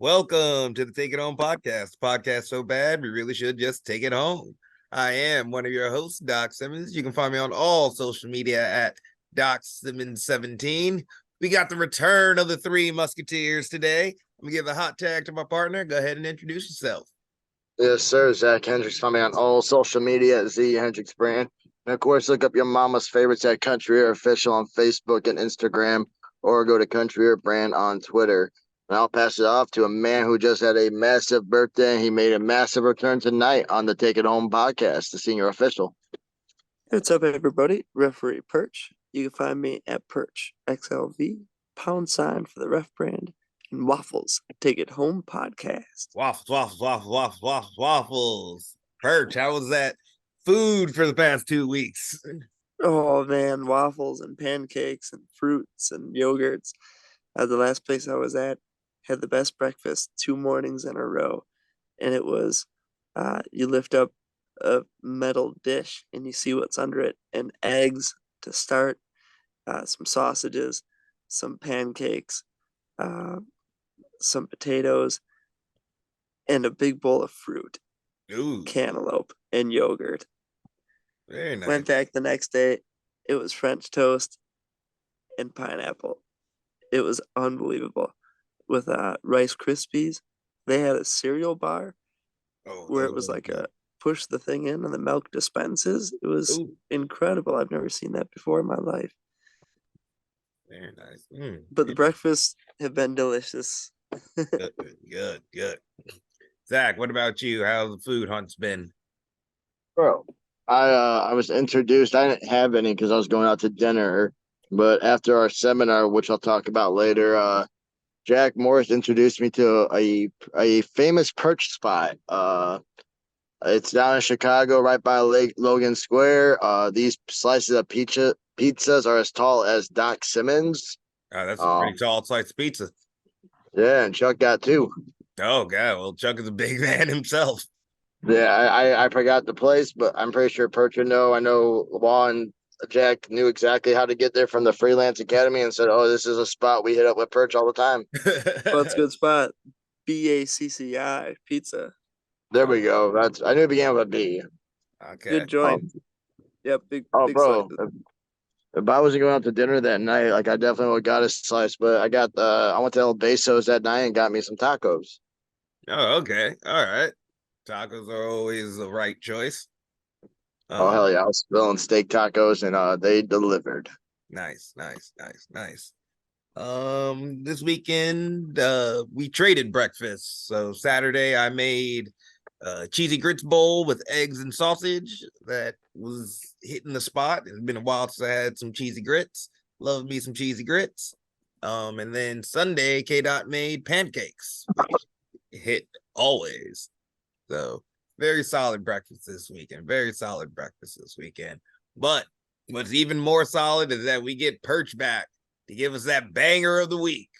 Welcome to the Take It Home podcast. Podcast so bad, we really should just take it home. I am one of your hosts, Doc Simmons. You can find me on all social media at Doc Simmons17. We got the return of the three musketeers today. I'm going to give a hot tag to my partner. Go ahead and introduce yourself. Yes, sir. Zach Hendricks. Find me on all social media at Z Hendricks Brand. And of course, look up your mama's favorites at Country Air Official on Facebook and Instagram, or go to Country Air Brand on Twitter. And I'll pass it off to a man who just had a massive birthday. He made a massive return tonight on the Take It Home podcast, the senior official. What's up, everybody? Referee Perch. You can find me at Perch XLV, # for the ref brand, and Waffles. Take It Home podcast. Waffles. Perch, how was that food for the past 2 weeks? Oh man, waffles and pancakes and fruits and yogurts. The last place I was at had the best breakfast 2 mornings in a row, and it was you lift up a metal dish and you see what's under it, and eggs to start, some sausages, some pancakes, some potatoes, and a big bowl of fruit. Ooh, cantaloupe and yogurt. very nice. Went back the next day. It was French toast and pineapple. It was unbelievable. With Rice Krispies. They had a cereal bar where it was like a push the thing in and the milk dispenses. It was incredible. I've never seen that before in my life. Very nice. But the breakfasts have been delicious. Good. Zach, what about you? How's the food hunt's been? Bro, I was introduced. I didn't have any because I was going out to dinner. But after our seminar, which I'll talk about later, Jack Morris introduced me to a famous perch spot. It's down in Chicago, right by Logan Square. These slices of pizzas are as tall as Doc Simmons. That's a pretty tall slice of pizza. Yeah, and Chuck got 2. Oh, God. Well, Chuck is a big man himself. Yeah, I forgot the place, but I'm pretty sure Perch would know. I know Law and Jack knew exactly how to get there from the Freelance Academy and said, "Oh, this is a spot we hit up with Perch all the time." Well, it's a good spot. BACCI Pizza. There we go. I knew it began with a B. Okay. Good joint. Yep, big bro. slices. If I wasn't going out to dinner that night, like I definitely would have got a slice. But I went to El Besos that night and got me some tacos. Oh, okay. All right. Tacos are always the right choice. Oh hell yeah! I was spilling steak tacos and they delivered. Nice. This weekend, we traded breakfast. So Saturday I made a cheesy grits bowl with eggs and sausage that was hitting the spot. It's been a while since I had some cheesy grits. Love me some cheesy grits. And then Sunday, K-Dot made pancakes. Hit always. So very solid breakfast this weekend. But what's even more solid is that we get Perch back to give us that banger of the week.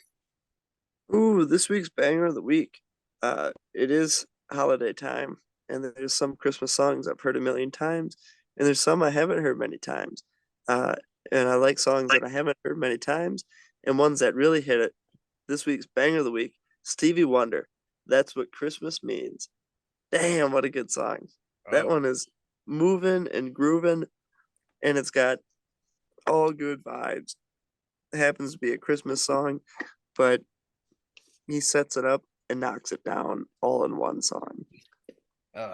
Ooh, this week's banger of the week. It is holiday time, and there's some Christmas songs I've heard a million times, and there's some I haven't heard many times. And I like songs that I haven't heard many times, and ones that really hit it. This week's banger of the week, Stevie Wonder. That's What Christmas Means. Damn, what a good song. That one is moving and grooving, and it's got all good vibes. It happens to be a Christmas song, but he sets it up and knocks it down all in one song.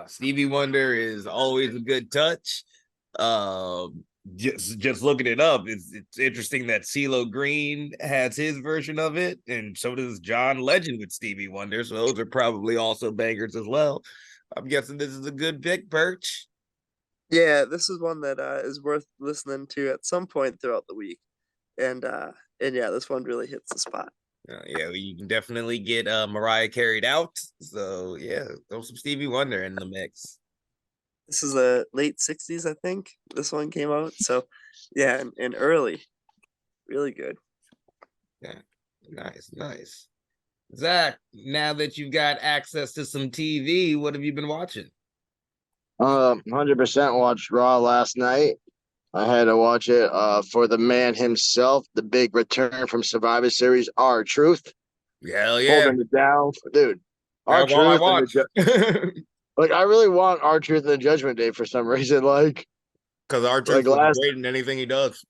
Stevie Wonder is always a good touch. Just looking it up, it's interesting that CeeLo Green has his version of it, and so does John Legend with Stevie Wonder. So those are probably also bangers as well. I'm guessing this is a good pick, Perch. Yeah, this is one that is worth listening to at some point throughout the week, and yeah, this one really hits the spot. Yeah, you can definitely get Mariah carried out. So yeah, throw some Stevie Wonder in the mix. This is the late 60s, I think. This one came out. So yeah, and early. Really good. Yeah, nice. Zach, now that you've got access to some TV, what have you been watching? 100% watched Raw last night. I had to watch it for the man himself, the big return from Survivor Series, R-Truth. Hell yeah. holding it down, dude. Our That's all I truth and watch. like I really want our truth and the Judgment Day for some reason. Because our Like truth is great in anything he does.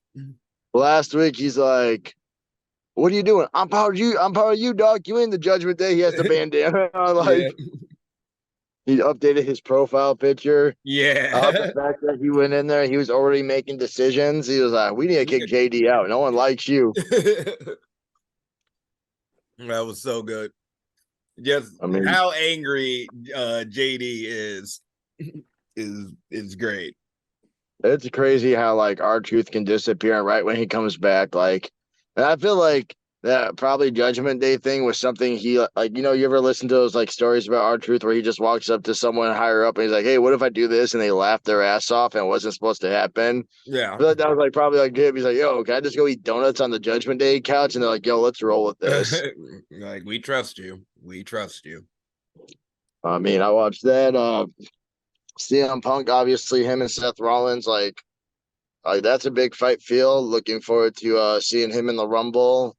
last week, he's like, "What are you doing? I'm proud of you. I'm proud of you, dog. You in the Judgment Day." He has the bandana. Yeah. Like he updated his profile picture. The Yeah. fact that he went in there, he was already making decisions. He was like, "We need to kick JD out. No one likes you." That was so good. Just I mean, how angry JD is great. it's crazy how like our truth can disappear, and right when he comes back, like, and I feel like that probably Judgment Day thing was something he like. You ever listen to those like stories about our truth where he just walks up to someone higher up and he's like, "Hey, what if I do this?" and they laugh their ass off and it wasn't supposed to happen. I Yeah. feel like that was like probably like him. He's like, "Yo, can I just go eat donuts on the Judgment Day couch?" And they're like, "Yo, let's roll with this." Like we trust you. We trust you. I mean, I watched that. CM Punk, obviously, him and Seth Rollins, like that's a big fight feel. Looking forward to seeing him in the Rumble.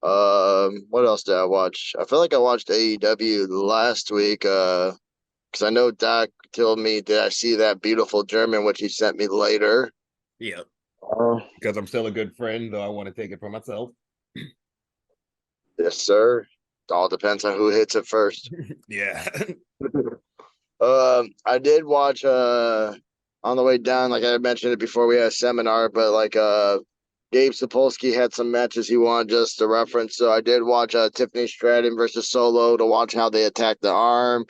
What else did I watch? I feel like I watched AEW last week. Because I know Doc told me, did I see that beautiful German, which he sent me later. Yeah. Uh, Because I'm still a good friend, though I want to take it for myself. yes, sir. It all depends on who hits it first. Yeah. I did watch on the way down, like I mentioned it before we had a seminar, but like Gabe Sapolsky had some matches he wanted just to reference. So I did watch Tiffany Stratton versus Solo to watch how they attacked the arm.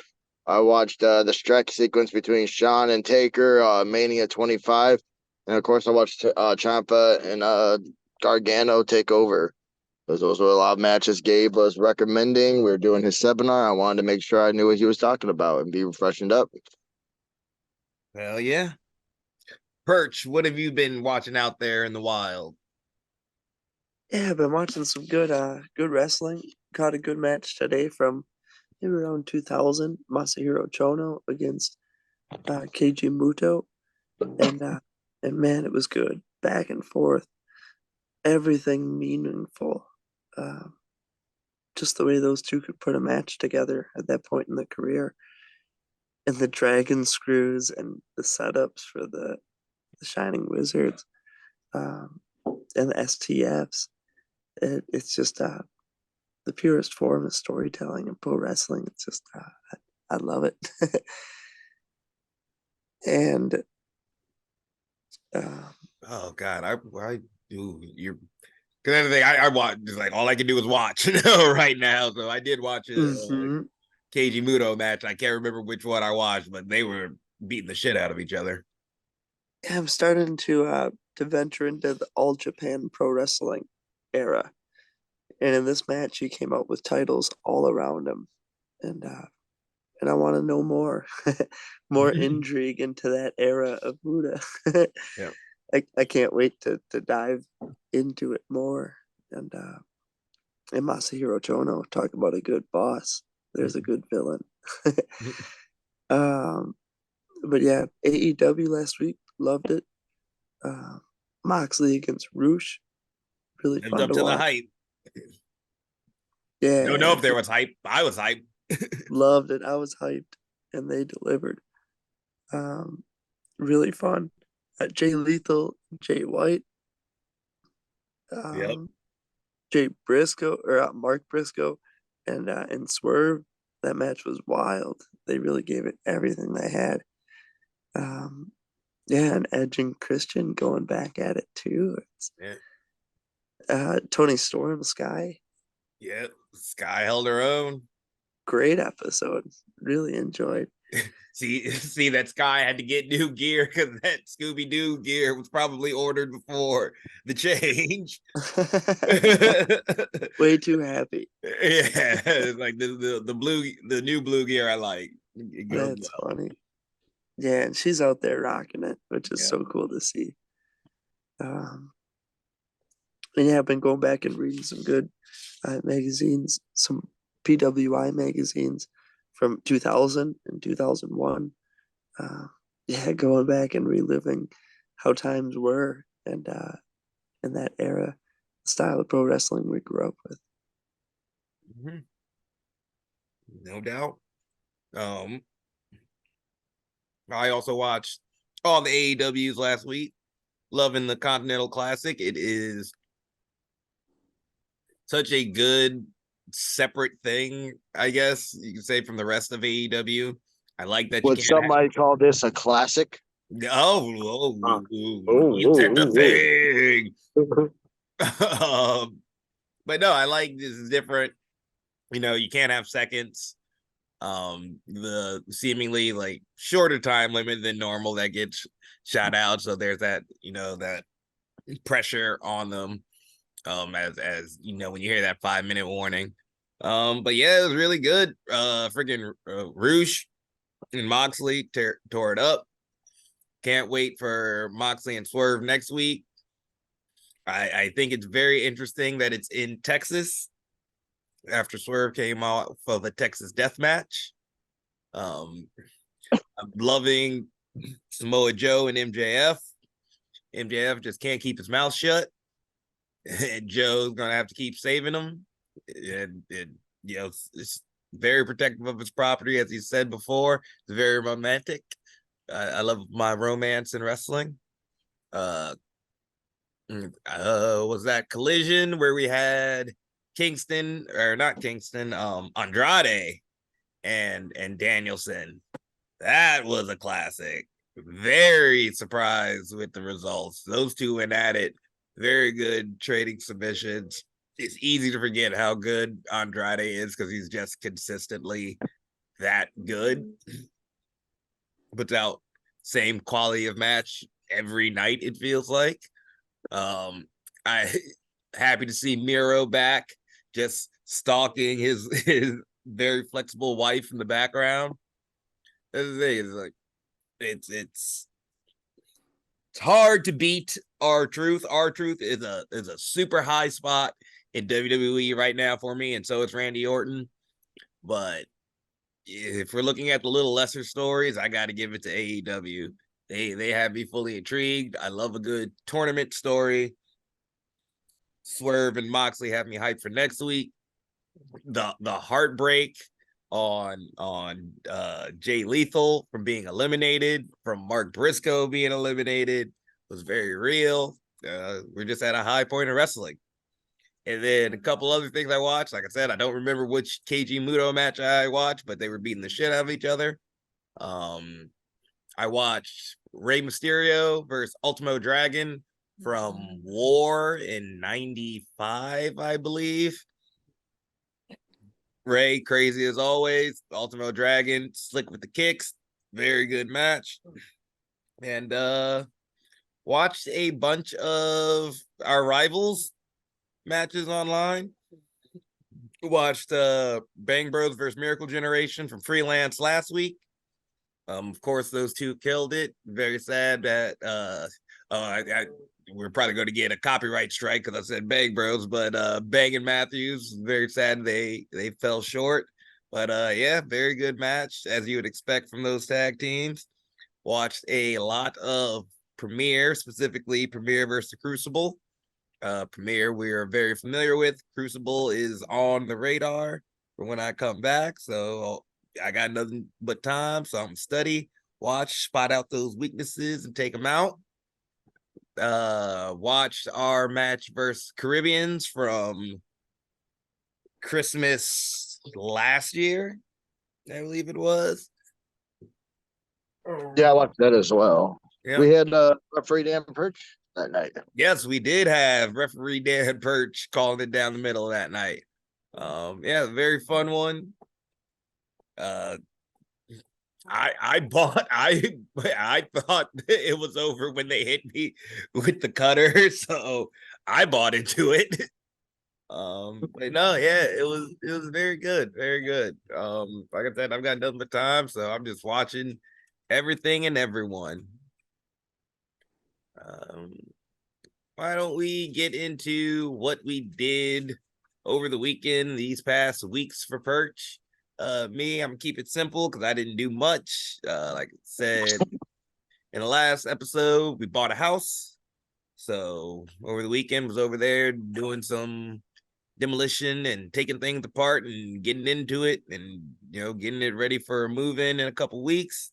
I watched the stretch sequence between Shawn and Taker, Mania 25. And of course I watched Ciampa and Gargano take over. Those were a lot of matches Gabe was recommending. We were doing his seminar. I wanted to make sure I knew what he was talking about and be freshened up. Hell yeah. Perch, what have you been watching out there in the wild? Yeah, I've been watching some good wrestling. Caught a good match today from maybe around 2000, Masahiro Chono against Keiji Muto, and man, it was good. Back and forth, everything meaningful. Uh, just the way those two could put a match together at that point in the career, and the dragon screws and the setups for the Shining Wizards, um, and the STFs. It's just the purest form of storytelling in pro wrestling. It's just I love it. And uh, Oh God, I do you're because anything I watch is like all I can do is watch right now. So I did watch a mhm. Keiji Muto match. I can't remember which one I watched, but they were beating the shit out of each other. Yeah, I'm starting to venture into the all Japan pro wrestling era. And in this match, he came out with titles all around him, and uh, and I want to know more, more intrigue into that era of Buddha. Yeah. I can't wait to dive into it more. And Masahiro Chono, talk about a good boss. There's a good villain. um, but yeah, AEW last week, loved it. Uh, Moxley against Roosh, really Lived fun up to to the watch. hype. Don't know Yeah, if there was hype. I was hype. loved it. I was hyped, and they delivered. Um, really fun. Jay Lethal, Jay White, Yep. um, Jay Briscoe or Mark Briscoe, and Swerve. That match was wild. They really gave it everything they had. Um, yeah, and Edge and Christian going back at it too. It's Yeah. Tony Storm, Sky, Yep. Sky held her own. great episode. Really enjoyed. See that Sky had to get new gear because that Scooby Doo gear was probably ordered before the change. Way too happy. Yeah, like the new blue gear I like. It goes That's well. funny. Yeah, and she's out there rocking it, which is Yeah. so cool to see. Um, and yeah, I've been going back and reading some good magazines, some PWI magazines from 2000 and 2001. Uh, yeah, going back and reliving how times were and in that era, the style of pro wrestling we grew up with. Mhm. No doubt. Um, I also watched all the AEWs last week. Loving the Continental Classic. It is such a good separate thing, I guess you could say, from the rest of AEW. I like that you Would can't. somebody call this a classic? Uh, You said the oh, thing. oh. um, but no, I like this is different. You can't have seconds. The seemingly like shorter time limit than normal that gets shot out. So there's that, that pressure on them. As when you hear that 5-minute warning. But yeah, it was really good. Freaking Roosh and Moxley tore it up. Can't wait for Moxley and Swerve next week. I think it's very interesting that it's in Texas after Swerve came off of a Texas death match. I'm loving Samoa Joe and MJF. MJF just can't keep his mouth shut, and Joe's gonna have to keep saving him. And it's very protective of his property, as he said before. It's very romantic. I love my romance in wrestling. Was that Collision where we had Kingston, or not Kingston, Andrade and Danielson. That was a classic. Very surprised with the results. Those two went at it. Very good trading submissions. It's easy to forget how good Andrade is because he's just consistently that good. Puts out same quality of match every night, it feels like. I happy to see Miro back, just stalking his very flexible wife in the background. That's the thing, is like it's hard to beat R-Truth. R-Truth is a super high spot in WWE right now for me, and so it's Randy Orton. But if we're looking at the little lesser stories, I got to give it to AEW. They have me fully intrigued. I love a good tournament story. Swerve and Moxley have me hyped for next week. The heartbreak on Jay Lethal from being eliminated, from Mark Briscoe being eliminated, was very real. We're just at a high point of wrestling. And then a couple other things I watched. Like I said, I don't remember which KG Muto match I watched, but they were beating the shit out of each other. I watched Rey Mysterio versus Ultimo Dragon from War in '95, I believe. Ray, crazy as always. Ultimo Dragon, slick with the kicks. Very good match. And watched a bunch of our rivals matches online. Watched Bang Bros versus Miracle Generation from Freelance last week. Of course, those two killed it. Very sad that we're probably going to get a copyright strike because I said Bang Bros, but Bang and Matthews, very sad they fell short. But yeah, very good match as you would expect from those tag teams. Watched a lot of Premiere, specifically Premiere versus Crucible. Premiere we are very familiar with. Crucible is on the radar for when I come back, so I got nothing but time, so I'm study, watch, spot out those weaknesses, and take them out. Watched our match versus Caribbeans from Christmas last year, I believe it was. Yeah, I watched that as well. Yeah. We had referee Dan Perch that night. Yes, we did have referee Dan Perch calling it down the middle that night. Yeah, very fun one. I bought I thought it was over when they hit me with the cutter, so I bought into it. But no, yeah, it was very good, very good. Like I said, I've got nothing but time, so I'm just watching everything and everyone. Um, why don't we get into what we did over the weekend, these past weeks for Perch? Me, I'm gonna keep it simple because I didn't do much. Like I said in the last episode, we bought a house. So over the weekend was over there doing some demolition and taking things apart and getting into it and getting it ready for a move in a couple weeks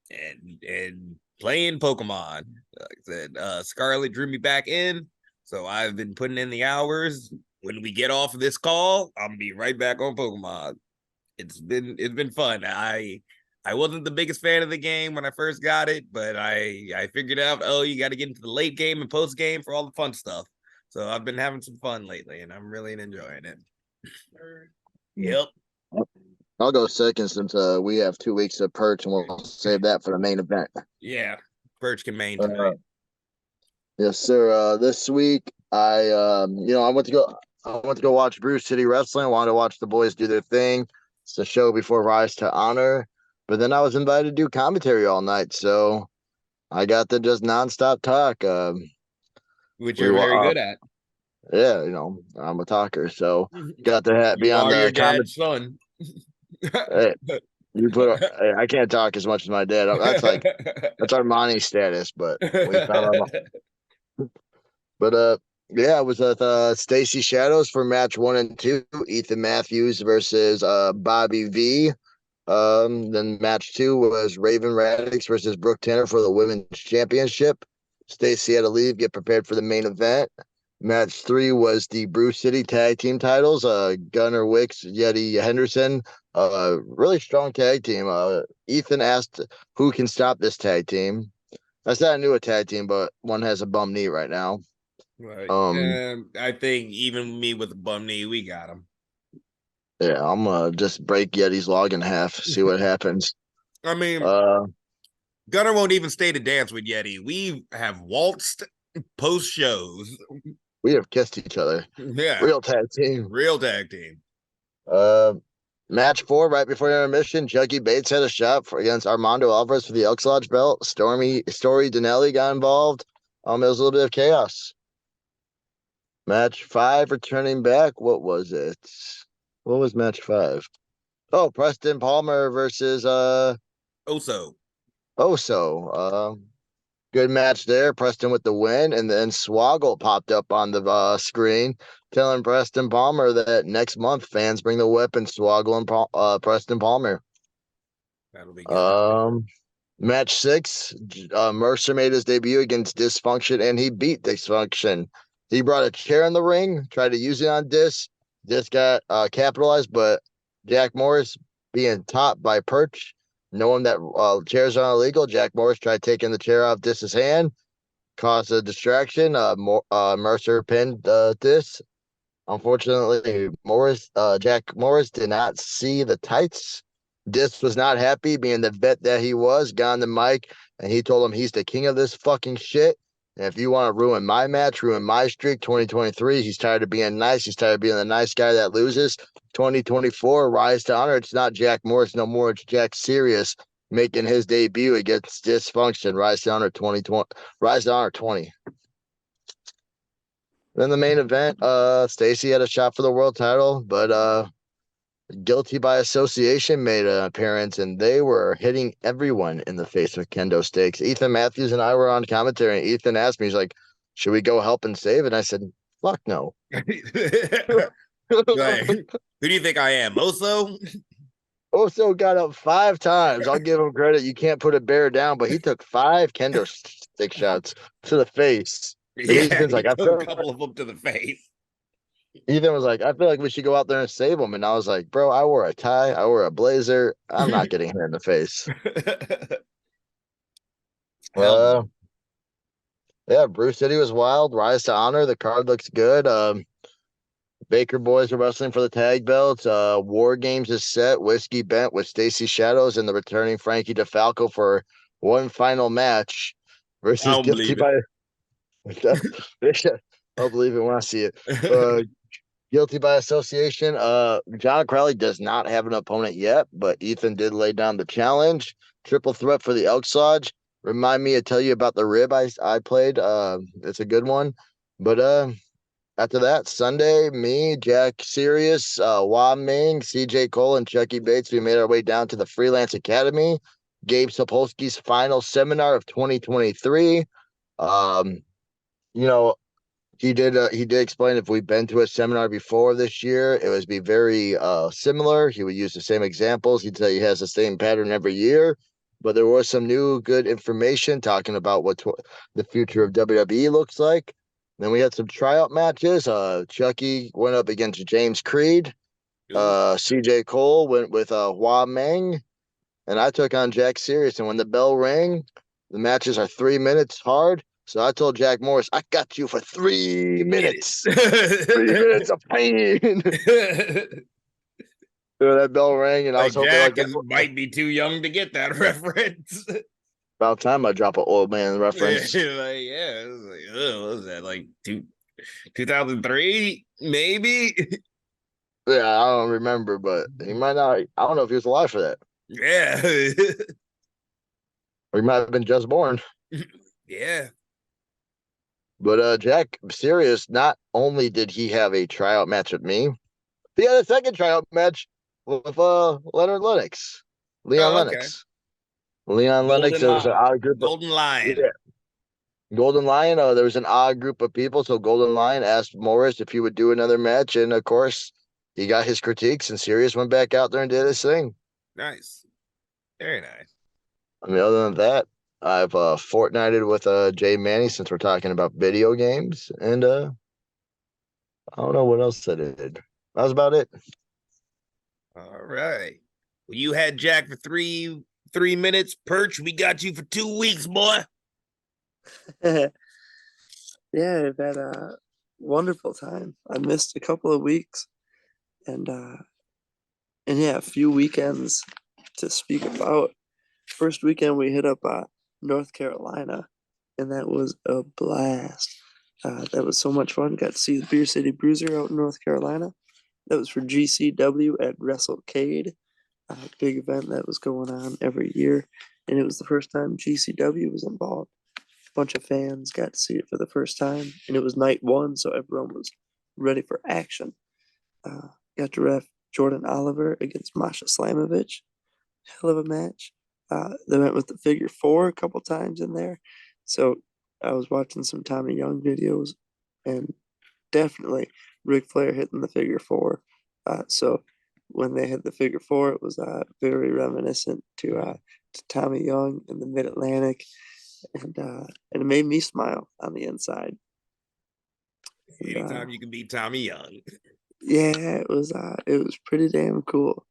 and playing Pokemon. Like I said, Scarlet drew me back in, so I've been putting in the hours. When we get off of this call, I'm gonna be right back on Pokemon. It's been fun. I wasn't the biggest fan of the game when I first got it, but I figured out, oh, you got to get into the late game and post game for all the fun stuff. So I've been having some fun lately, and I'm really enjoying it. Yep. I'll go second since we have 2 weeks of Perch, and we'll save that for the main event. Yeah. Perch can main Uh, tonight. yes, sir. This week I went to go watch Bruce City Wrestling. I wanted to watch the boys do their thing. It's the show before Rise to Honor. But then I was invited to do commentary all night, so I got to just nonstop talk. Which We you're were very good at. Yeah, I'm a talker, so got to be You on are your the comment. dad's son. Hey, I can't talk as much as my dad. That's Armani status, but we found our. But yeah, I was with Stacy Shadows for match 1 and 2. Ethan Matthews versus Bobby V. Then match 2 was Raven Radix versus Brooke Tanner for the women's championship. Stacy had to leave, get prepared for the main event. Match 3 was the Bruce City tag team titles. Gunnar Wicks, Yeti Henderson. Really strong tag team. Ethan asked who can stop this tag team. I said I knew a tag team, but one has a bum knee right now. Right. Um, I think even me with a bum knee, we got him. yeah, I'm gonna just break Yeti's log in half, see what happens. I mean, Uh, Gunner won't even stay to dance with Yeti. We have waltzed post shows. we have kissed each other. Yeah, Real tag team. real tag team. Uh, Match 4, right before intermission, Chucky Bates had a shot against Armando Alvarez for the Elks Lodge belt. Story Denelli got involved. It was a little bit of chaos. Match 5, returning back. What was it? What was match 5? Oh, Preston Palmer versus Oso. Oso. Good match there. Preston with the win, and then Swoggle popped up on the screen, telling Preston Palmer that next month fans bring the weapon. Swoggle and Preston Palmer. That'll be good. Match 6, Mercer made his debut against Dysfunction, and he beat Dysfunction. He brought a chair in the ring, tried to use it on Dis. Dis got capitalized, but Jack Morris, being topped by Perch, knowing that chairs are illegal, Jack Morris tried taking the chair off Dis's hand, caused a distraction. Mercer pinned Dis. Unfortunately, Jack Morris did not see the tights. Dis was not happy, being the vet that he was, got on the mic, and he told him he's the king of this fucking shit. And if you want to ruin my match, ruin my streak, 2023, he's tired of being nice. He's tired of being the nice guy that loses. 2024, Rise to Honor. It's not Jack Morris no more. It's Jack Serious making his debut against Dysfunction. Rise to Honor 2020. Rise to Honor 20. Then the main event, Stacy had a shot for the world title, but Guilty by Association made an appearance, and they were hitting everyone in the face with kendo sticks. Ethan Matthews and I were on commentary, and Ethan asked me, he's like, should we go help and save? And I said, fuck no. Like, who do you think I am? Oso? Oso got up 5 times. I'll give him credit. You can't put a bear down, but he took 5 kendo stick shots to the face. And Yeah, Ethan's he like, took a couple of them to the face. Ethan was like, I feel like we should go out there and save him. And I was like, bro, I wore a tie. I wore a blazer. I'm not getting hit in the face. Hell Uh, no. yeah, Bruce City was wild. Rise to Honor. The card looks good. Baker boys are wrestling for the tag belts. War Games is set. Whiskey Bent with Stacy Shadows and the returning Frankie DeFalco for one final match I versus don't Guilty believe it. by. I'll believe it when I see it. Guilty by Association. John Crowley does not have an opponent yet, but Ethan did lay down the challenge. Triple threat for the Elks Lodge. Remind me to tell you about the rib I played. It's a good one. But after that, Sunday, me, Jack Sirius, Wah Ming, CJ Cole, and Chucky Bates, we made our way down to the Freelance Academy. Gabe Sapolsky's final seminar of 2023. You know, he did explain if we've been to a seminar before this year, it would be very similar. He would use the same examples. He'd say he has the same pattern every year, but there was some new good information talking about what the future of WWE looks like. Then we had some tryout matches. Chucky went up against James Creed. Ooh. CJ Cole went with Hua Meng, and I took on Jack Serious. And when the bell rang, the matches are 3 minutes hard. So I told Jack Morris, I got you for 3 minutes. 3 minutes of pain. So that bell rang, and I was Like hoping like Jack that. is might be too young to get that reference. About time I drop an old man Yeah, reference. it was like, oh, what was that like 2003 maybe? Yeah, I don't remember, but he might not. I don't know if he was alive for that. Yeah, Or he might have been just born. yeah. But Jack Serious, not only did he have a tryout match with me, he had a second tryout match with Leonard Lennox, Leon Oh, okay. Lennox. Leon Lennox, Golden there was an Lion. odd group of Golden Lion. yeah, Golden Lion. There was an odd group of people, so Golden Lion asked Morris if he would do another match, and of course, he got his critiques, and Sirius went back out there and did his thing. Nice. Very nice. I mean, other than that, I've fortnighted with Jay Manny since we're talking about video games, and I don't know what else I did. That was about it. All right. Well, you had Jack for 3 minutes. Perch, we got you for 2 weeks, boy. Yeah, I've had a wonderful time. I missed a couple of weeks, and yeah, a few weekends to speak about. First weekend we hit up North Carolina, and that was a blast. That was so much fun. Got to see the Beer City Bruiser out in North Carolina. That was for GCW at WrestleCade, a big event that was going on every year, and it was the first time GCW was involved. A bunch of fans got to see it for the first time, and it was night one, so everyone was ready for action. Got to ref Jordan Oliver against Masha Slamovich. Hell of a match. They went with the figure four a couple times in there. So I was watching some Tommy Young videos, and definitely Ric Flair hitting the figure four. So when they hit the figure four, it was very reminiscent to Tommy Young in the Mid Atlantic, and it made me smile on the inside. Anytime you can beat Tommy Young. Yeah, it was pretty damn cool.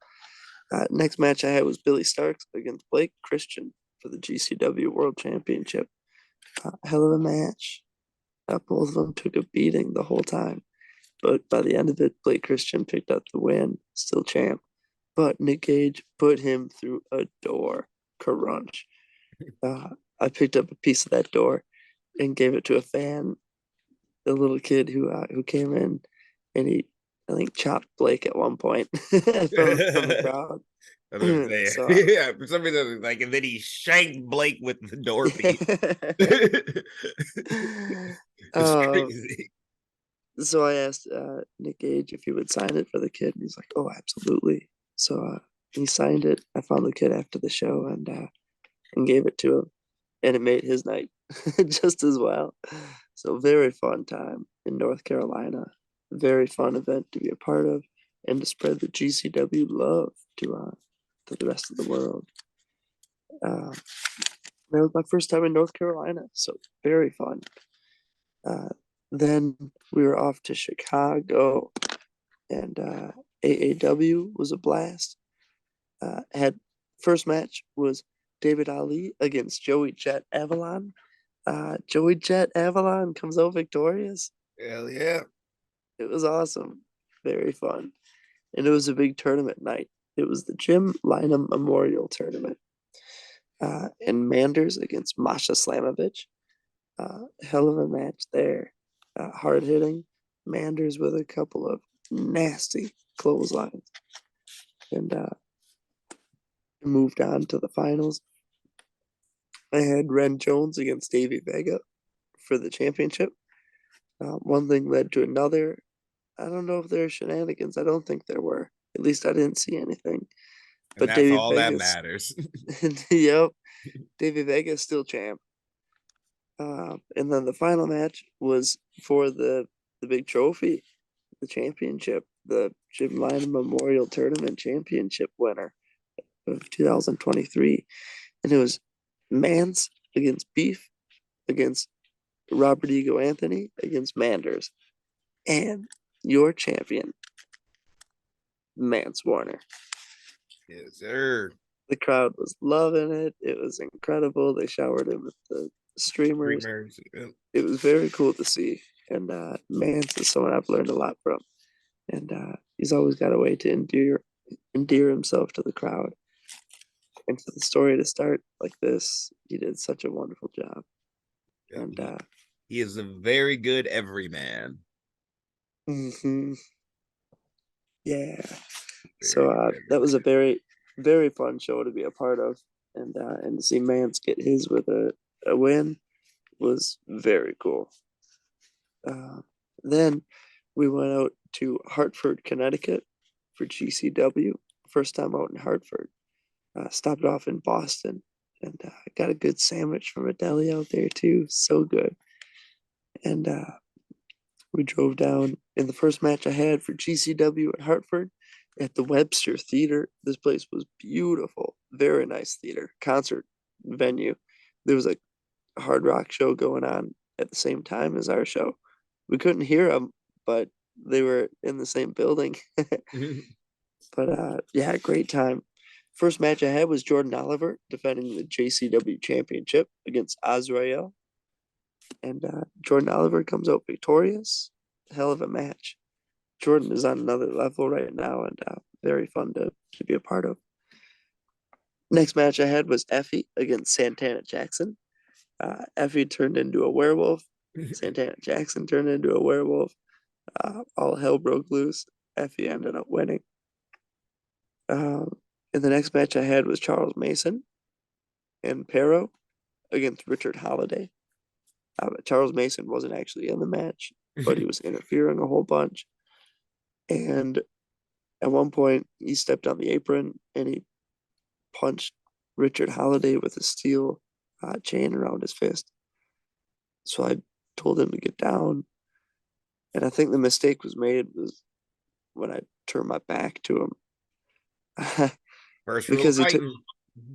Next match I had was Billy Starks against Blake Christian for the GCW World Championship. Hell of a match. Both of them took a beating the whole time, but by the end of it, Blake Christian picked up the win, still champ. But Nick Gage put him through a door, crunch. I picked up a piece of that door and gave it to a fan, a little kid who came in, and I think chopped Blake at one point from the crowd. I was gonna say, So yeah, for some reason, like, and then he shanked Blake with the door piece. It's um, crazy. so I asked Nick Gage if he would sign it for the kid, and he's like, "Oh, absolutely." So he signed it. I found the kid after the show and gave it to him, and it made his night just as well. So very fun time in North Carolina. Very fun event to be a part of and to spread the GCW love to the rest of the world. That was my first time in North Carolina, so very fun. Then we were off to Chicago, and AAW was a blast. Had first match was David Ali against Joey Jet Avalon. Joey Jet Avalon comes out victorious. Hell yeah. It was awesome, very fun, and it was a big tournament night. It was the Jim Lynam Memorial Tournament, and Manders against Masha Slamovich. Hell of a match there. Hard hitting. Manders with a couple of nasty clotheslines. And moved on to the finals. I had Ren Jones against Davey Vega for the championship. One thing led to another. I don't know if there are shenanigans. I don't think there were. At least I didn't see anything. And But that's Davey all that Vega's, matters. yep, Davey Vega's still champ. And then the final match was for the big trophy, the championship, the Jim Lyon Memorial Tournament championship winner of 2023. And it was Mance against Beef against Robert Ego Anthony against Manders. And your champion, Mance Warner. Yes, sir. The crowd was loving it. It was incredible. They showered him with the streamers. Yep. It was very cool to see. And Mance is someone I've learned a lot from. And he's always got a way to endear himself to the crowd. And for the story to start like this, he did such a wonderful job. Yep. And He is a very good everyman. mhm. Yeah. Very So good that was a everyman. very fun show to be a part of, and to see Mance get his with a win was very cool. Then we went out to Hartford, Connecticut for GCW. First time out in Hartford. Stopped off in Boston and got a good sandwich from a deli out there too. So good. And we drove down in the first match I had for GCW at Hartford at the Webster Theater. This place was beautiful. Very nice theater, concert venue. There was a hard rock show going on at the same time as our show. We couldn't hear them, but they were in the same building. But yeah, great time. First match I had was Jordan Oliver defending the JCW championship against Azrael. And Jordan Oliver comes out victorious. Hell of a match. Jordan is on another level right now and very fun to be a part of. Next match I had was Effie against Santana Jackson. Effie turned into a werewolf. Santana Jackson turned into a werewolf. All hell broke loose. Effie ended up winning. And the next match I had was Charles Mason and Pero against Richard Holiday. Charles Mason wasn't actually in the match, but he was interfering a whole bunch. And at one point, he stepped on the apron and he punched Richard Holiday with a steel chain around his fist. So I told him to get down. And I think the mistake was made was when I turned my back to him. First rule of Because fighting.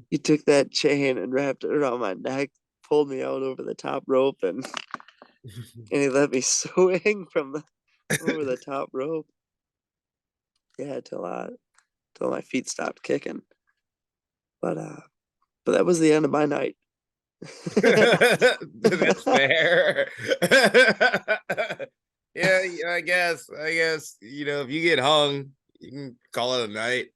he took that chain and wrapped it around my neck, pulled me out over the top rope, and he let me swing from over the top rope. Yeah, till my feet stopped kicking. But that was the end of my night. That's fair. Yeah, I guess. If you get hung, you can call it a night.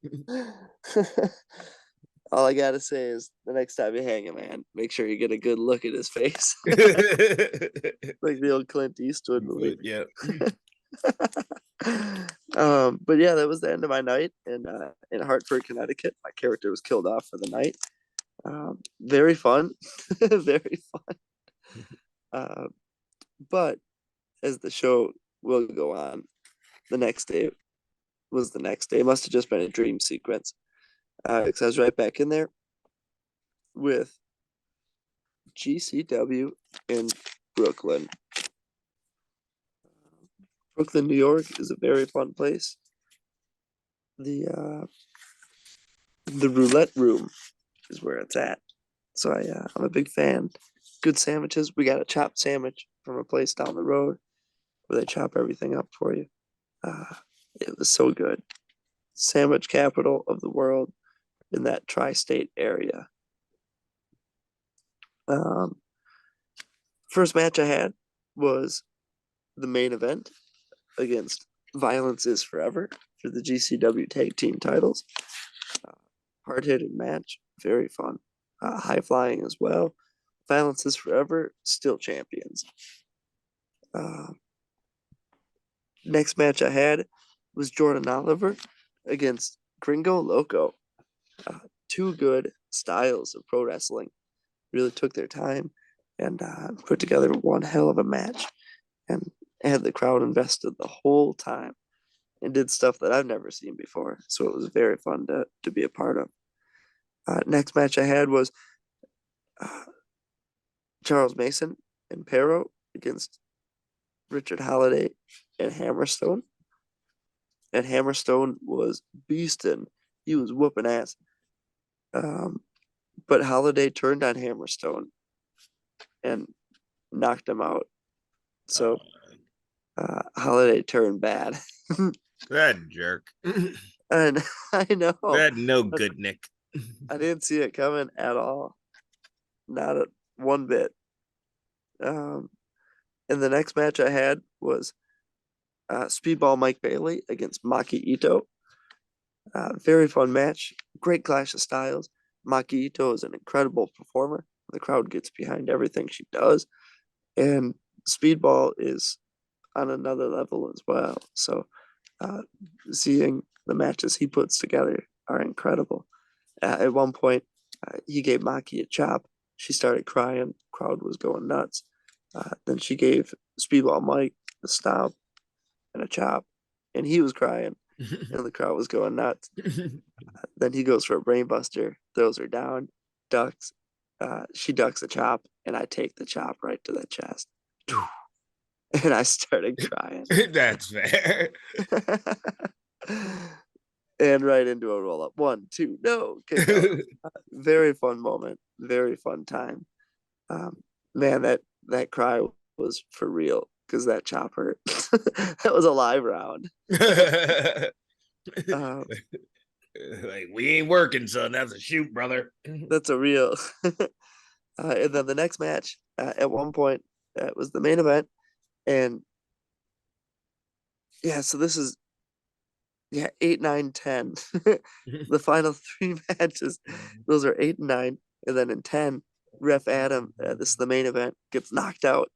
All I gotta say is the next time you hang a man, make sure you get a good look at his face. Like the old Clint Eastwood movie. Yeah. But yeah, that was the end of my night in Hartford, Connecticut. My character was killed off for the night. Very fun. Very fun. But as the show will go on, the next day was the next day. It must have just been a dream sequence. Because I was right back in there with GCW in Brooklyn. Brooklyn, New York is a very fun place. The roulette room is where it's at. So I'm a big fan. Good sandwiches. We got a chopped sandwich from a place down the road where they chop everything up for you. It was so good. Sandwich capital of the world in that tri-state area. First match I had was the main event against Violence is Forever for the GCW tag team titles. Hard-hitting match, very fun. High flying as well. Violence is Forever, still champions. Next match I had was Jordan Oliver against Gringo Loco. Two good styles of pro wrestling. Really took their time and put together one hell of a match and had the crowd invested the whole time and did stuff that I've never seen before. So it was very fun to be a part of. Next match I had was Charles Mason Impero against Richard Holiday and Hammerstone. And Hammerstone was beasting. He was whooping ass. But Holiday turned on Hammerstone and knocked him out. So Holiday turned bad. That jerk. And I know. That no good Nick. I didn't see it coming at all. Not one bit. And the next match I had was Speedball Mike Bailey against Maki Ito. Very fun match. Great clash of styles. Maki Ito is an incredible performer. The crowd gets behind everything she does. And Speedball is on another level as well. So seeing the matches he puts together are incredible. At one point, he gave Maki a chop. She started crying. Crowd was going nuts. Then she gave Speedball Mike a stomp and a chop, and he was crying, and the crowd was going nuts. Then he goes for a brainbuster, throws her down, ducks. She ducks a chop, and I take the chop right to the chest. And I started crying. That's fair. And right into a roll up. 1, 2, no. Kick out. Very fun moment. Very fun time. Man, that cry was for real because that chop hurt. That was a live round. Like, we ain't working, son. That's a shoot, brother. That's a real. And then the next match, at one point, it was the main event. And yeah, so this is 8, 9, 10. The final 3 matches, those are 8 and 9. And then in 10, Ref Adam, this is the main event, gets knocked out.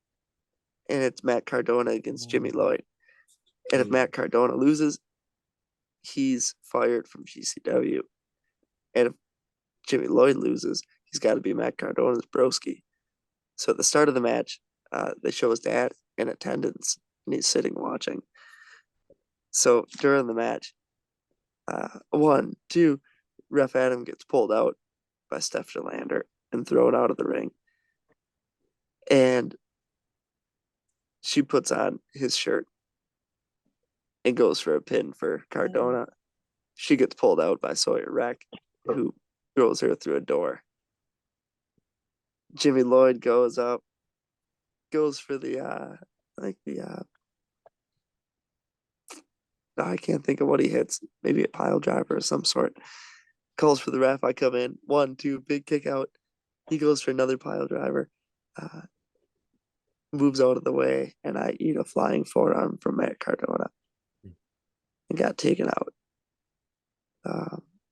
And it's Matt Cardona against Jimmy Lloyd. And if Matt Cardona loses, he's fired from GCW. And if Jimmy Lloyd loses, he's got to be Matt Cardona's broski. So at the start of the match, they show his dad in attendance, and he's sitting watching. So during the match, 1, 2, Ref Adam gets pulled out by Steph Delander and thrown out of the ring. And she puts on his shirt and goes for a pin for Cardona. She gets pulled out by Sawyer Wreck, who throws her through a door. Jimmy Lloyd goes up, goes for the I can't think of what he hits. Maybe a pile driver of some sort. Calls for the ref. I come in. 1, 2, big kick out. He goes for another pile driver. Moves out of the way, and I eat a flying forearm from Matt Cardona and got taken out.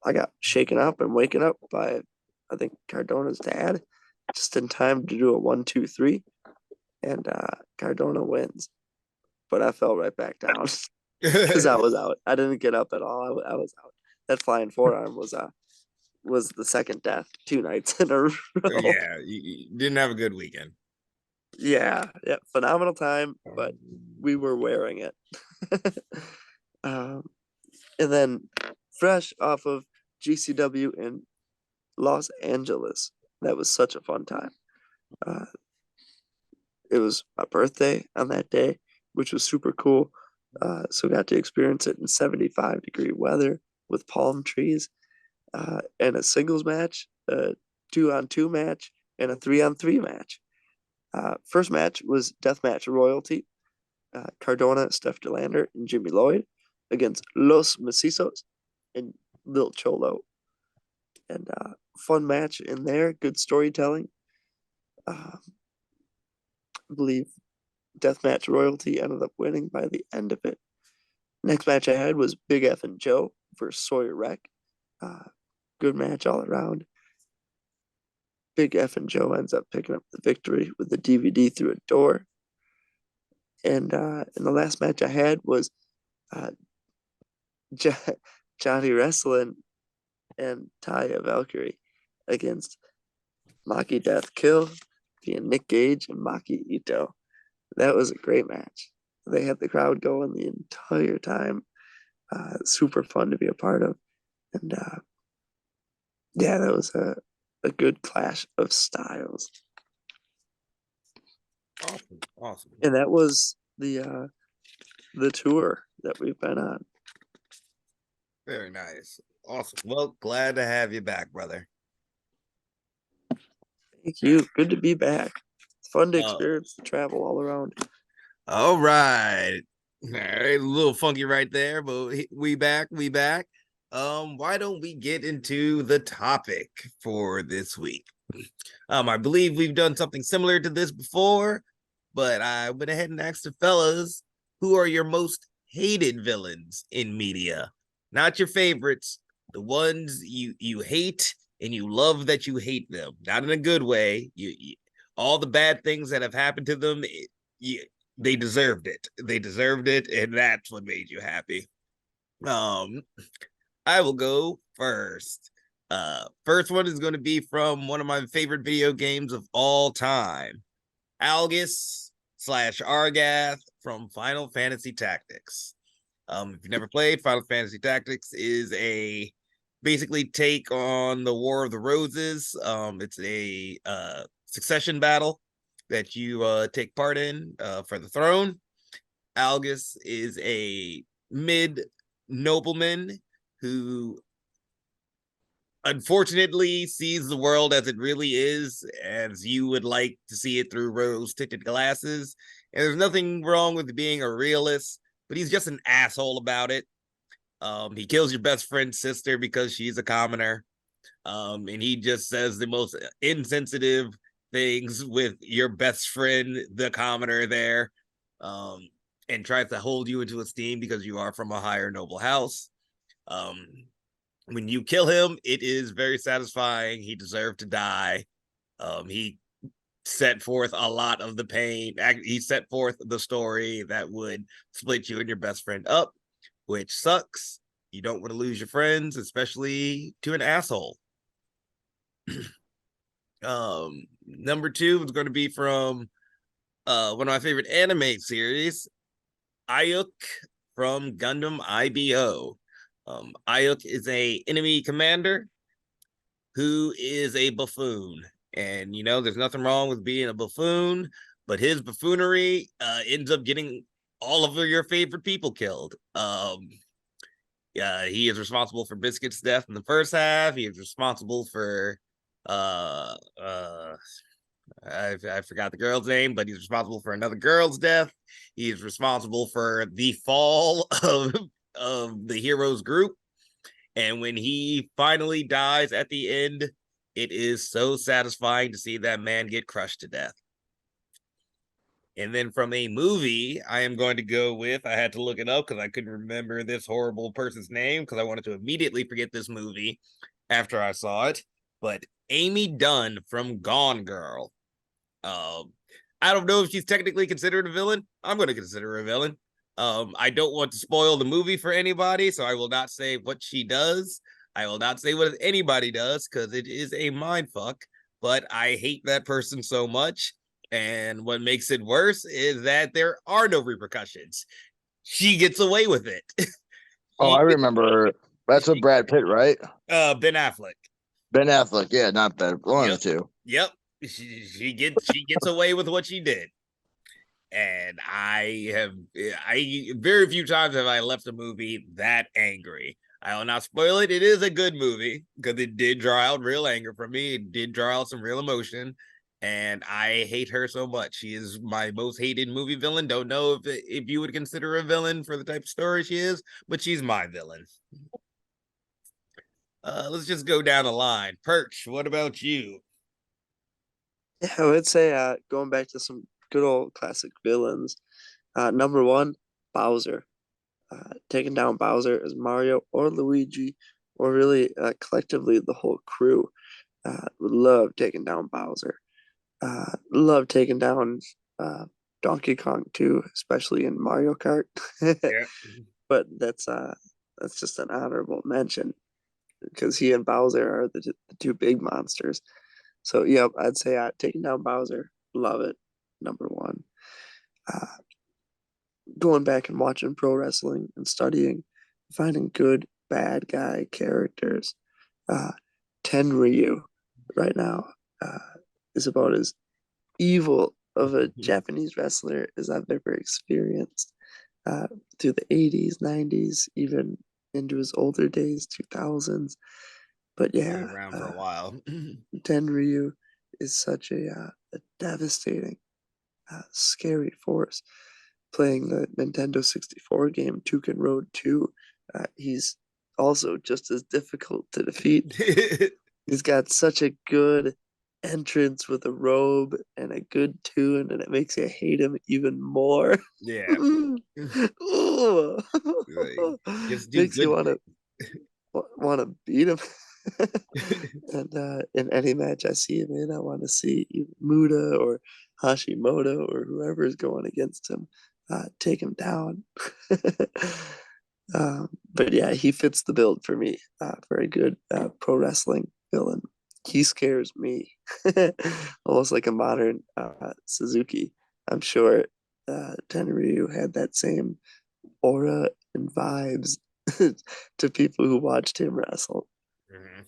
I got shaken up and waken up by, I think, Cardona's dad, just in time to do a 1, 2, 3, and Cardona wins. But I fell right back down because I was out. I didn't get up at all. I was out. That flying forearm was the second death 2 nights in a row. Yeah, you didn't have a good weekend. Yeah, phenomenal time, but we were wearing it. And then fresh off of GCW in Los Angeles, that was such a fun time. It was my birthday on that day, which was super cool. So got to experience it in 75-degree weather with palm trees, and a singles match, a 2-on-2 match, and a 3-on-3 match. First match was Deathmatch Royalty. Cardona, Steph Delander, and Jimmy Lloyd against Los Macizos and Lil Cholo. And fun match in there, good storytelling. I believe Deathmatch Royalty ended up winning by the end of it. Next match I had was Big F and Joe versus Sawyer Wreck. Good match all around. Big F and Joe ends up picking up the victory with the DVD through a door. And in the last match I had was Johnny Wrestling and Taya Valkyrie against Maki Death Kill via Nick Gage and Maki Ito. That was a great match. They had the crowd going the entire time. Super fun to be a part of. And that was a good clash of styles. Awesome, awesome. And that was the tour that we've been on. Very nice. Awesome. Well, glad to have you back, brother. Thank you. Good to be back. It's fun to Uh, experience the travel all around. all right. All right, a little funky right there, but we back, we back. Why don't we get into the topic for this week? I believe we've done something similar to this before, but I went ahead and asked the fellas, who are your most hated villains in media? Not your favorites, the ones you hate and you love that you hate them. Not in a good way. All the bad things that have happened to them, they deserved it. They deserved it, and that's what made you happy. Um, I will go first. First one is going to be from one of my favorite video games of all time, Algus slash Argath from Final Fantasy Tactics. If you've never played, Final Fantasy Tactics is a basically take on the War of the Roses. It's a succession battle that you take part in for the throne. Algus is a mid nobleman who unfortunately sees the world as it really is, as you would like to see it through rose-tinted glasses. And there's nothing wrong with being a realist, but he's just an asshole about it. He kills your best friend's sister because she's a commoner. And he just says the most insensitive things with your best friend, the commoner there, and tries to hold you into esteem because you are from a higher noble house. Um, when you kill him, it is very satisfying. He deserved to die. He set forth a lot of the pain. He set forth the story that would split you and your best friend up, which sucks. You don't want to lose your friends, especially to an asshole. Number two is going to be from one of my favorite anime series, Ayuk from Gundam IBO. Ayuk is a enemy commander who is a buffoon. And, there's nothing wrong with being a buffoon, but his buffoonery ends up getting all of your favorite people killed. Yeah, he is responsible for Biscuit's death in the first half. He is responsible for uh uh I forgot the girl's name, but he's responsible for another girl's death. He's responsible for the fall of the heroes group. And when he finally dies at the end, it is so satisfying to see that man get crushed to death. And then from a movie, I am going to go with, I had to look it up because I couldn't remember this horrible person's name because I wanted to immediately forget this movie after I saw it. But Amy Dunn from Gone Girl. I don't know if she's technically considered a villain. I'm going to consider her a villain. I don't want to spoil the movie for anybody, so I will not say what she does. I will not say what anybody does because it is a mind fuck. But I hate that person so much. And what makes it worse is that there are no repercussions. She gets away with it. Oh, I remember. That's with Brad Pitt, right? Ben Affleck. Ben Affleck. Yeah, not Ben. One Yep. of the two. Yep. She gets away with what she did. And I very few times have I left a movie that angry. I will not spoil it. It is a good movie because it did draw out real anger from me. It did draw out some real emotion. And I hate her so much. She is my most hated movie villain. Don't know if you would consider her a villain for the type of story she is, but she's my villain. Let's just go down the line. Perch, what about you? Yeah, I would say going back to some good old classic villains. Number one, Bowser. Taking down Bowser as Mario or Luigi, or really collectively the whole crew. Would love taking down Bowser. Love taking down Donkey Kong too, especially in Mario Kart. Yeah. But that's just an honorable mention because he and Bowser are the two big monsters. So yeah, I'd say taking down Bowser, love it. Number one. Uh, Going back and watching pro wrestling and studying, finding good bad guy characters. Uh, Tenryu right now is about as evil of a Japanese wrestler as I've ever experienced through the 80s, 90s, even into his older days, 2000s. But Been yeah, around for a while. Tenryu is such a devastating, scary force. Playing the Nintendo 64 game Toucan Road 2, he's also just as difficult to defeat. He's got such a good entrance with a robe and a good tune, and it makes you hate him even more. Yeah. Ooh. Like, just do Makes you good want to beat him. And in any match I see him in, I want to see either Muda or Hashimoto or whoever is going against him take him down. But yeah, he fits the build for me for a good pro wrestling villain. He scares me, almost like a modern Suzuki. I'm sure Tenryu had that same aura and vibes to people who watched him wrestle. Mhm.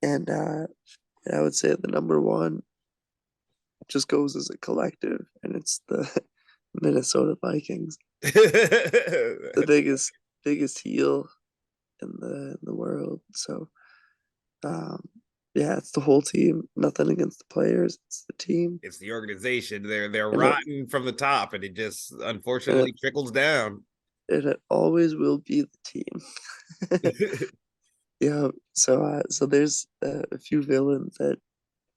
And I would say the number one just goes as a collective, and it's the Minnesota Vikings, the biggest heel in the world. So yeah, it's the whole team. Nothing against the players. It's the team, It's the organization. They're and rotten from the top, and it just and it, unfortunately trickles down. and it always will be the team. Yeah. So there's a few villains that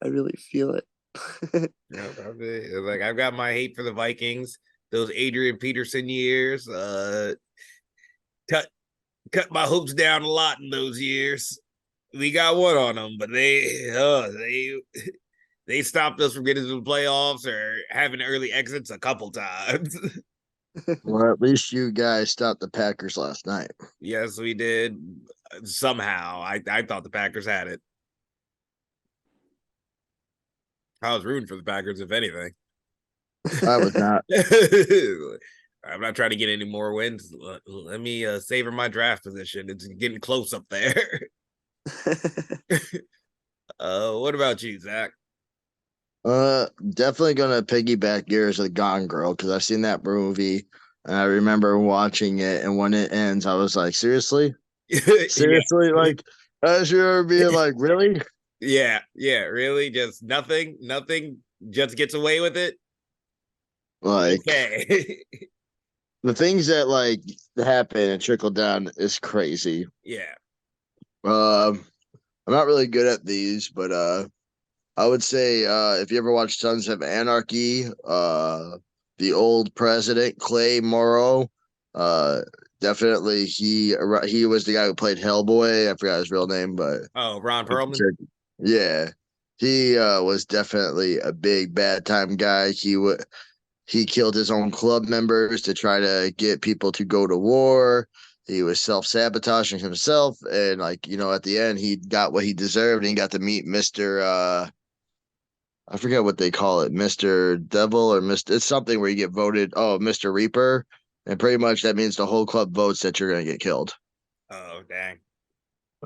I really feel it. Yeah, probably. Like I've got my hate for the Vikings. Those Adrian Peterson years. Cut cut my hopes down a lot in those years. We got one on them, but they stopped us from getting to the playoffs or having early exits a couple times. Well, at least you guys stopped the Packers last night. Yes, we did. Somehow, I thought the Packers had it. I was rooting for the Packers, if anything. I was not. I'm not trying to get any more wins. Let me savor my draft position. It's getting close up there. What about you, Zach? Definitely gonna piggyback gears with Gone Girl because I've seen that movie and I remember watching it. And when it ends, I was like, seriously, Yeah, seriously, like, I should ever be like, really? yeah, really, just nothing, just gets away with it. Like Okay, the things that like happen and trickle down is crazy. yeah. Um, I'm not really good at these, but I would say if you ever watched Sons of Anarchy, the old president Clay Morrow, uh, definitely he was the guy who played Hellboy. I forgot his real name, but Oh, Ron Perlman. yeah, he was definitely a big bad time guy. He killed his own club members to try to get people to go to war. He was self-sabotaging himself, and like at the end, he got what he deserved, and he got to meet Mister. I forget what they call it, Mister Devil or Mister. It's something where you get voted. Oh, Mister Reaper, and pretty much that means the whole club votes that you're gonna get killed. Oh, dang.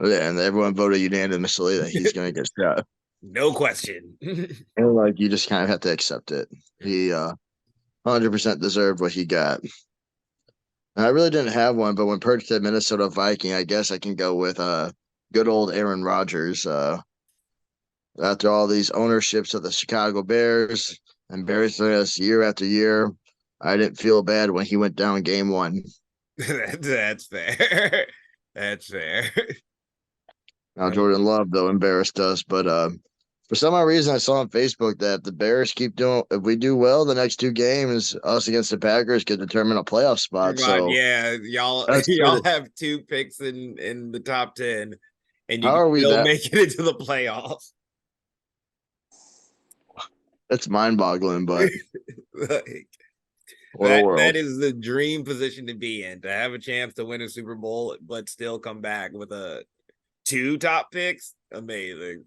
Yeah, and everyone voted unanimously that he's gonna get shot, No question. and like you just kind of have to accept it. He 100% deserved what he got. And I really didn't have one, but when Perch said Minnesota Viking, I guess I can go with good old Aaron Rodgers. After all these ownerships of the Chicago Bears, embarrassing us year after year, I didn't feel bad when he went down game one. That's fair. That's fair. Now Jordan Love though embarrassed us, but for some odd reason I saw on Facebook that the Bears keep doing. If we do well, the next two games, us against the Packers could determine a playoff spot. But So yeah, y'all that's y'all pretty. have two picks in the top 10, and you How can are we still that? make it into the playoffs. It's mind-boggling, but Like, what a that world. is the dream position to be in, to have a chance to win a Super Bowl, but still come back with a two top picks. Amazing.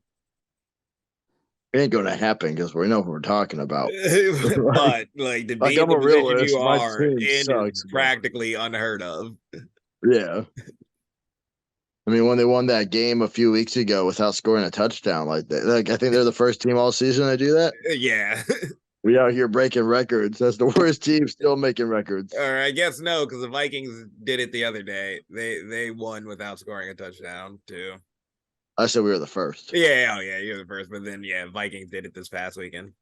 It ain't gonna happen because we know who we're talking about. like, But like to like be in I'm the a position you realist. My are team in is sucks, but practically unheard of. yeah. I mean, when they won that game a few weeks ago without scoring a touchdown like that, like I think they're the first team all season to do that. Yeah. We out here breaking records. That's the worst team still making records. Or I guess no, because the Vikings did it the other day. They won without scoring a touchdown too. I said we were the first. Yeah, oh yeah, you're the first. But then yeah, Vikings did it this past weekend.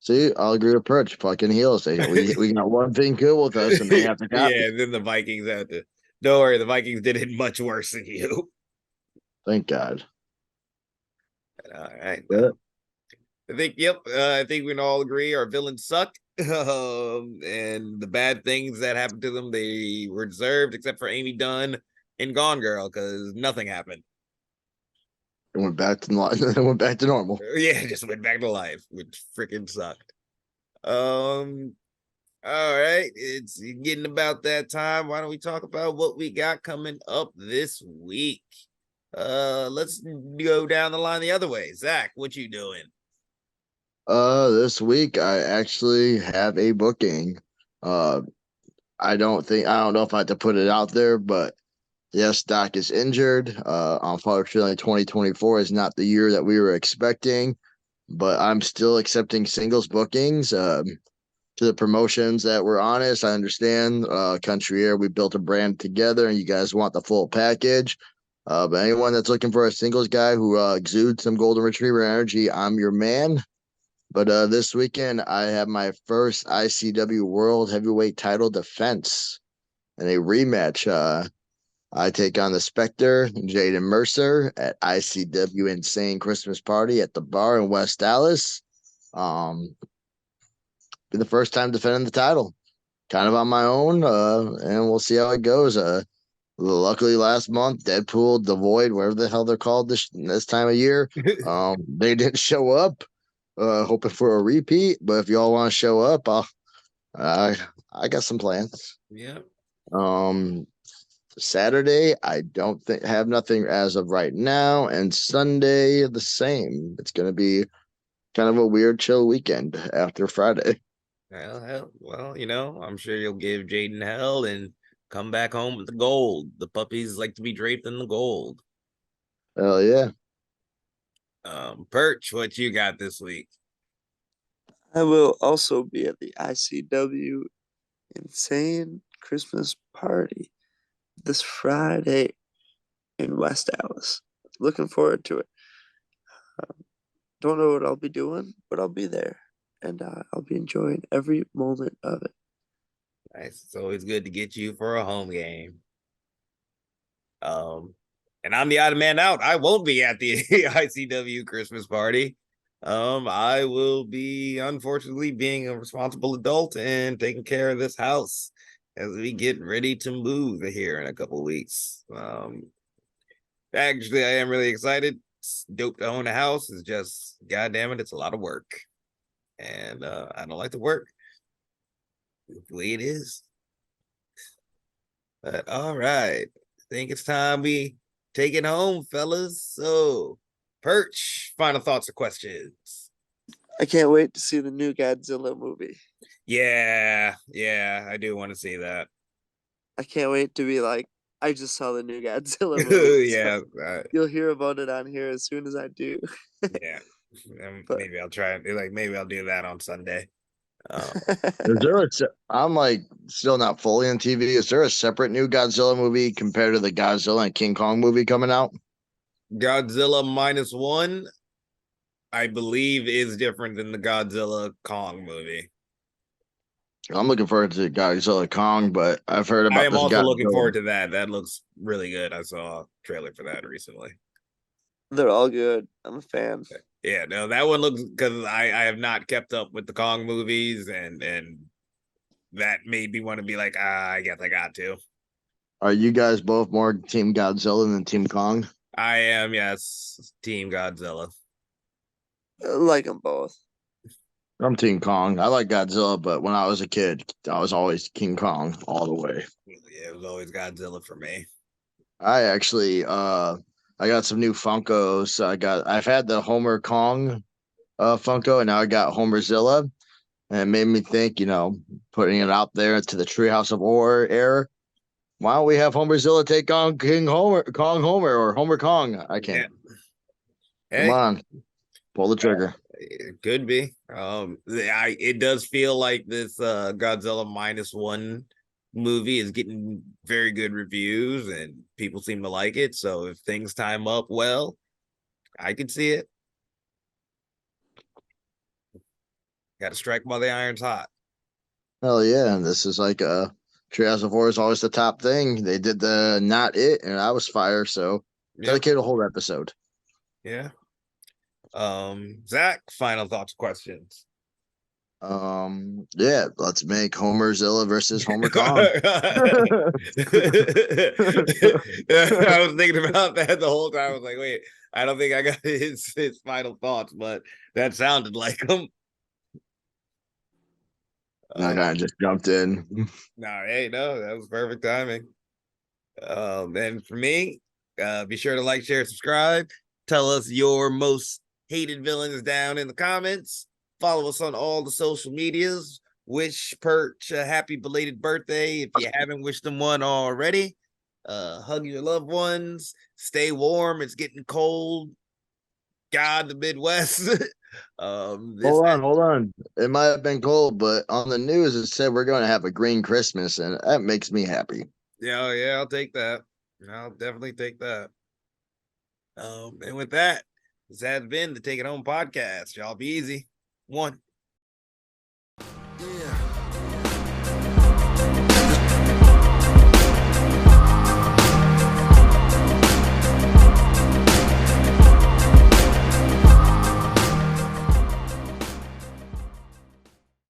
See, I'll agree with Perch. Fucking heels. We got one thing good with us, and they have to copy. Yeah, then the Vikings had to. Don't worry, the Vikings did it much worse than you. Thank God. All right. Yeah. I think, yep. I think we can all agree our villains suck. And the bad things that happened to them, they were deserved, except for Amy Dunn and Gone Girl, because nothing happened. It went back to it went back to normal. Yeah, it just went back to life, which freaking sucked. Um, all right, it's getting about that time. Why don't we talk about what we got coming up this week? Let's go down the line the other way. Zach, what you doing? This week I actually have a booking. Uh, I don't know if I have to put it out there, but yes, Doc is injured. Unfortunately, 2024 is not the year that we were expecting, but I'm still accepting singles bookings. To the promotions that were honest, I understand. Country Air, we built a brand together, and you guys want the full package. But anyone that's looking for a singles guy who exudes some golden retriever energy, I'm your man. But this weekend, I have my first ICW World Heavyweight Title defense and a rematch. I take on the Spectre, Jaden Mercer, at ICW Insane Christmas Party at the bar in West Dallas. Be the first time defending the title, kind of on my own, and we'll see how it goes. Luckily, last month, Deadpool, The Void, whatever the hell they're called this time of year, they didn't show up. Hoping for a repeat, but if y'all want to show up, I got some plans. Yeah. Saturday, I don't have nothing as of right now, and Sunday the same. It's gonna be kind of a weird chill weekend after Friday. Well, I'm sure you'll give Jaden hell and come back home with the gold. The puppies like to be draped in the gold. Hell yeah. Perch, what you got this week? I will also be at the ICW Insane Christmas Party this Friday in West Dallas. Looking forward to it. Don't know what I'll be doing, but I'll be there, and I'll be enjoying every moment of it. Nice. It's always good to get you for a home game. And I'm the odd man out. I won't be at the ICW Christmas party. I will be unfortunately being a responsible adult and taking care of this house as we get ready to move here in a couple weeks. Actually, I am really excited. It's dope to own a house. It's just, god damn it, it's a lot of work, and I don't like to work. The way it is. But all right, I think it's time we take it home, fellas. So, Perch, final thoughts or questions? I can't wait to see the new Godzilla movie. Yeah, I do want to see that. I can't wait to be like, I just saw the new Godzilla movie. Yeah, You'll hear about it on here as soon as I do. yeah. But- Maybe I'll try it. Like maybe I'll do that on Sunday. I'm like still not fully on TV. Is there a separate new Godzilla movie compared to the Godzilla and King Kong movie coming out? Godzilla -1, I believe, is different than the Godzilla Kong movie. I'm looking forward to Godzilla Kong, but I've heard about I am this also looking Godzilla. forward to that. That looks really good. I saw a trailer for that recently. They're all good. I'm a fan. Yeah, no, that one looks, because I have not kept up with the Kong movies, and that made me want to be like, I guess I got to. Are you guys both more Team Godzilla than Team Kong? I am, yes, Team Godzilla. I like them both. I'm Team Kong. I like Godzilla, but when I was a kid, I was always King Kong all the way. Yeah, it was always Godzilla for me. I actually I got some new Funkos. I've had the Homer Kong Funko, and now I got Homerzilla. And it made me think, putting it out there to the Treehouse of Horror era. Why don't we have Homerzilla take on King Homer, Kong Homer, or Homer Kong? I can't. Yeah. Come Hey, on, pull the trigger. it could be. It does feel like this Godzilla -1 movie is getting very good reviews and people seem to like it. So if things time up well, I could see it. Got to strike while the iron's hot. Hell yeah! And this is like Treehouse of Horror is always the top thing. They did the Not It, and I was fire. So Yeah, dedicate a whole episode. yeah. Zach, final thoughts, questions. Yeah, let's make Homerzilla versus Homer Kong. I was thinking about that the whole time. I was like, wait, I don't think I got his final thoughts, but that sounded like him. I kind of just jumped in. No, hey, no, that was perfect timing. And for me, be sure to like, share, subscribe. Tell us your most hated villains down in the comments. Follow us on all the social medias. Wish Perch a happy belated birthday if you haven't wished them one already. Hug your loved ones. Stay warm. It's getting cold. God, the Midwest. Hold on. It might have been cold, but on the news it said we're going to have a green Christmas, and that makes me happy. Yeah, I'll take that. I'll definitely take that. And with that, this has been the Take It Home podcast. Y'all be easy. One. Yeah.